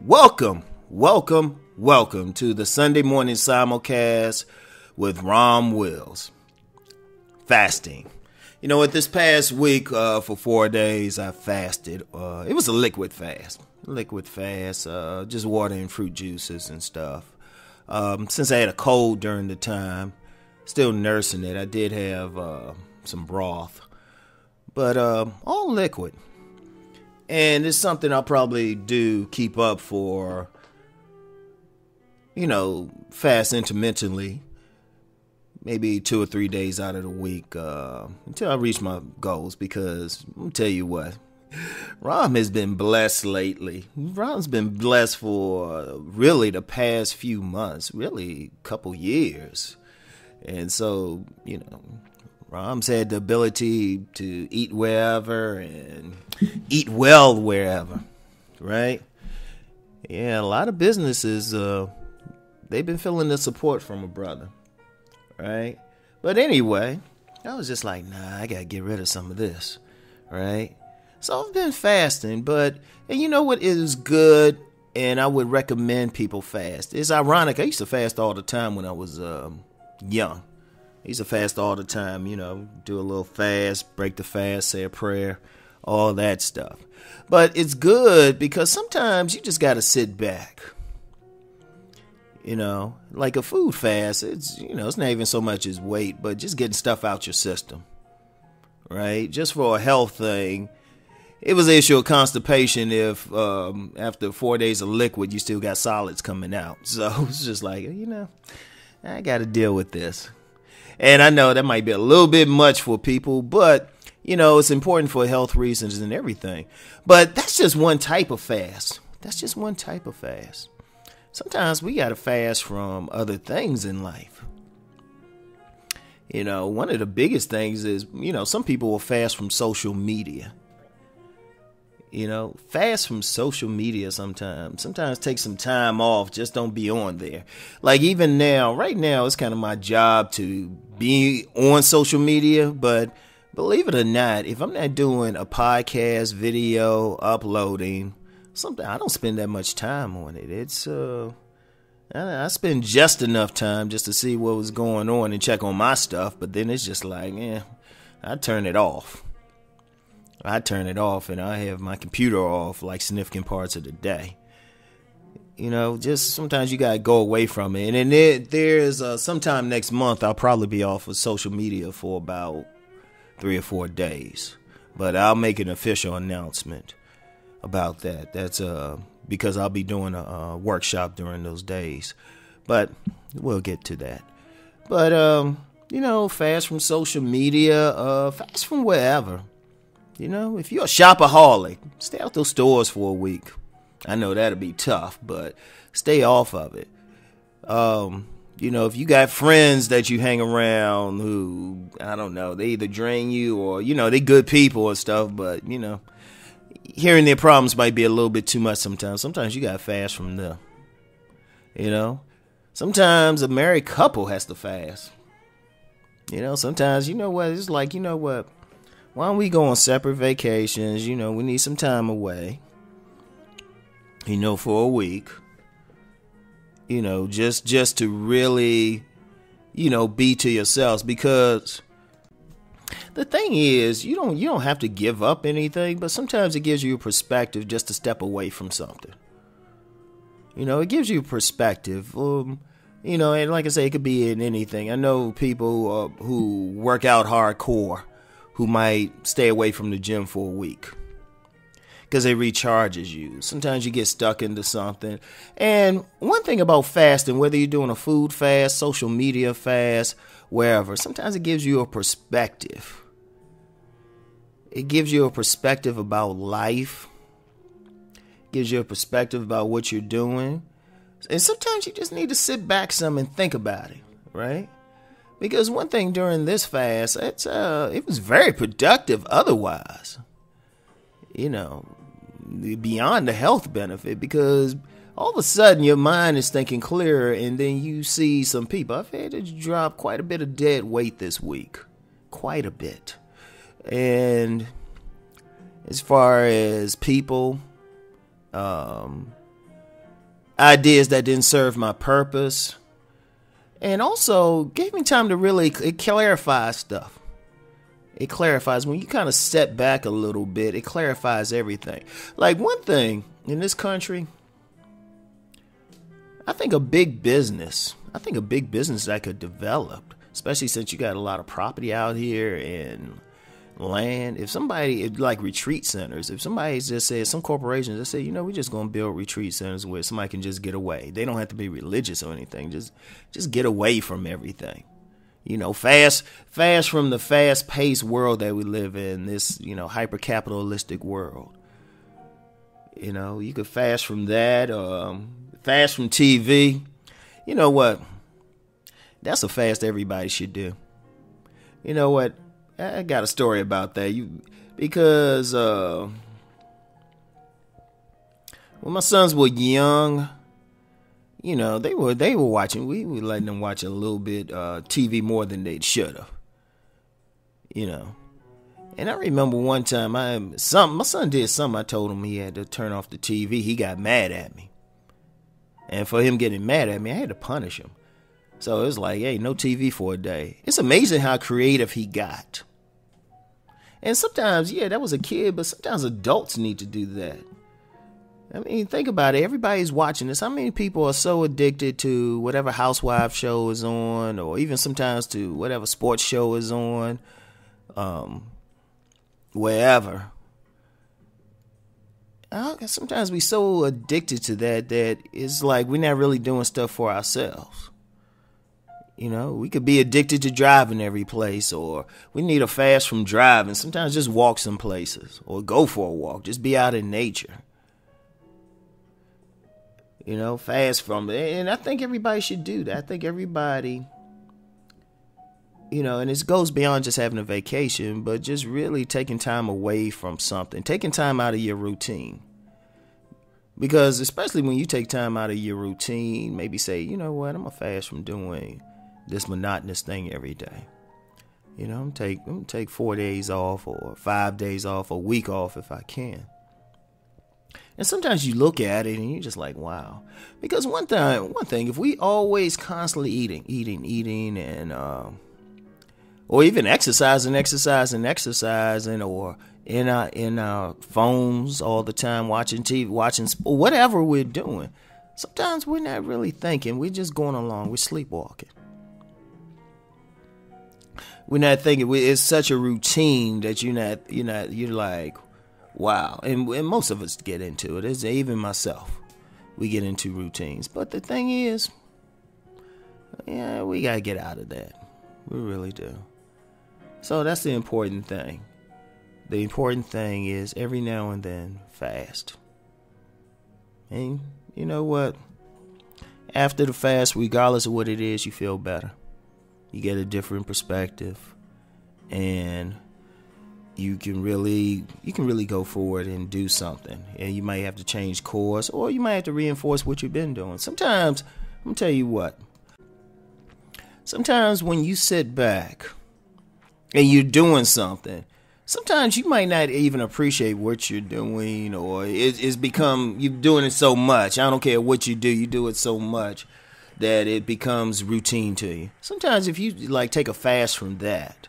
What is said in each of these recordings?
Welcome to the Sunday morning simulcast with Rom Wills. Fasting. You know what, this past week for 4 days I fasted. It was a liquid fast. Just water and fruit juices and stuff. Since I had a cold during the time, still nursing it, I did have some broth. But all liquid. And it's something I'll probably do keep up for, fast intermittently, maybe 2 or 3 days out of the week until I reach my goals. Because I'm going to tell you what, Rom has been blessed lately. Rom's been blessed for really the past few months, really a couple years. And so, Rom's had the ability to eat wherever and eat well wherever, right? Yeah, a lot of businesses, they've been feeling the support from a brother, right? But anyway, I was just like, I got to get rid of some of this, right? So I've been fasting, and you know what is good, and I would recommend people fast. It's ironic, I used to fast all the time when I was young. I used to fast all the time, do a little fast, break the fast, say a prayer, all that stuff. But it's good because sometimes you just got to sit back. Like a food fast, it's not even so much as weight, but just getting stuff out your system, right? Just for a health thing. It was an issue of constipation if after 4 days of liquid, you still got solids coming out. So it's just like, I got to deal with this. And I know that might be a little bit much for people, but, it's important for health reasons and everything. But that's just one type of fast. Sometimes we got to fast from other things in life. One of the biggest things is, some people will fast from social media. Fast from social media sometimes. Sometimes take some time off. Just don't be on there. Like even now, right now, it's kind of my job to be on social media. But believe it or not, if I'm not doing a podcast, video, uploading, something, I don't spend that much time on it. It's, I spend just enough time just to see what was going on and check on my stuff. But then it's just like, I turn it off. And I have my computer off like significant parts of the day. Just sometimes you got to go away from it. And then there's sometime next month, I'll probably be off of social media for about 3 or 4 days. But I'll make an official announcement about that. That's because I'll be doing a workshop during those days. But we'll get to that. But, fast from social media, fast from wherever. If you're a shopaholic, stay out those stores for a week. I know that'll be tough, but stay off of it. If you got friends that you hang around who, I don't know, they either drain you or, they good people and stuff, but, hearing their problems might be a little bit too much sometimes. Sometimes you got to fast from them. Sometimes a married couple has to fast. Sometimes, it's like, why don't we go on separate vacations? We need some time away. For a week. Just to really, be to yourselves. Because the thing is, you don't have to give up anything, but sometimes it gives you a perspective just to step away from something. It gives you a perspective. And like I say, it could be in anything. I know people who work out hardcore who might stay away from the gym for a week because it recharges you. Sometimes you get stuck into something. And one thing about fasting, whether you're doing a food fast, social media fast, wherever, sometimes it gives you a perspective. It gives you a perspective about life. It gives you a perspective about what you're doing. And sometimes you just need to sit back some and think about it, right? Because one thing during this fast, it was very productive otherwise. Beyond the health benefit, because all of a sudden your mind is thinking clearer, and then you see some people. I've had to drop quite a bit of dead weight this week. Quite a bit. And as far as people, ideas that didn't serve my purpose. And also gave me time to really clarify stuff. It clarifies when you kind of step back a little bit. It clarifies everything. Like one thing in this country, I think a big business that could develop, especially since you got a lot of property out here and land. If somebody, like retreat centers, if somebody just says, some corporations just say, we're just going to build retreat centers where somebody can just get away. They don't have to be religious or anything. Just get away from everything. Fast from the fast-paced world that we live in, this, hyper-capitalistic world. You could fast from that, fast from TV. You know what? That's a fast everybody should do. You know what? I got a story about that. Because when my sons were young, they were watching. We were letting them watch a little bit TV more than they should have. And I remember one time my son did something. I told him he had to turn off the TV. He got mad at me, and for him getting mad at me, I had to punish him. So it was like, hey, no TV for a day. It's amazing how creative he got. And sometimes, that was a kid, but sometimes adults need to do that. I mean, think about it. Everybody's watching this. How many people are so addicted to whatever housewife show is on, or even sometimes to whatever sports show is on, wherever. Sometimes we so addicted to that it's like we're not really doing stuff for ourselves. We could be addicted to driving every place, or we need a fast from driving. Sometimes just walk some places or go for a walk. Just be out in nature. Fast from it. And I think everybody should do that. I think everybody, and it goes beyond just having a vacation, but just really taking time away from something, taking time out of your routine. Because especially when you take time out of your routine, maybe say, I'm going to fast from doing this monotonous thing every day. I'm gonna take 4 days off or 5 days off, a week off if I can. And sometimes you look at it and you're just like, wow. Because one thing, if we always constantly eating and or even exercising, or in our phones all the time, watching TV, watching whatever we're doing, sometimes we're not really thinking. We're just going along. We're sleepwalking. We're not thinking. It's such a routine that you're like, wow. And most of us get into it. It's even myself. We get into routines. But the thing is, we got to get out of that. We really do. So that's the important thing. The important thing is every now and then fast. And you know what? After the fast, regardless of what it is, you feel better. You get a different perspective, and you can really go forward and do something. And you might have to change course, or you might have to reinforce what you've been doing. Sometimes, I'm gonna tell you what. Sometimes when you sit back and you're doing something, sometimes you might not even appreciate what you're doing, or it's become, you're doing it so much. I don't care what you do it so much that it becomes routine to you. Sometimes if you take a fast from that,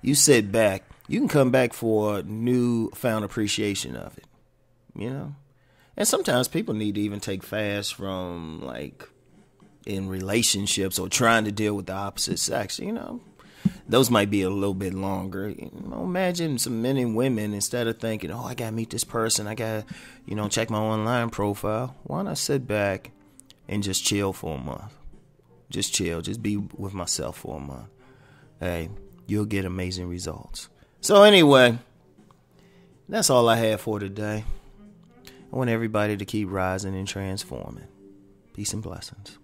you sit back, you can come back for a newfound appreciation of it, And sometimes people need to even take fasts from in relationships or trying to deal with the opposite sex, Those might be a little bit longer. Imagine some men and women, instead of thinking, oh, I got to meet this person, I got to, check my online profile. Why not sit back and just chill for a month? Just chill. Just be with myself for a month. Hey, you'll get amazing results. So anyway, that's all I have for today. I want everybody to keep rising and transforming. Peace and blessings.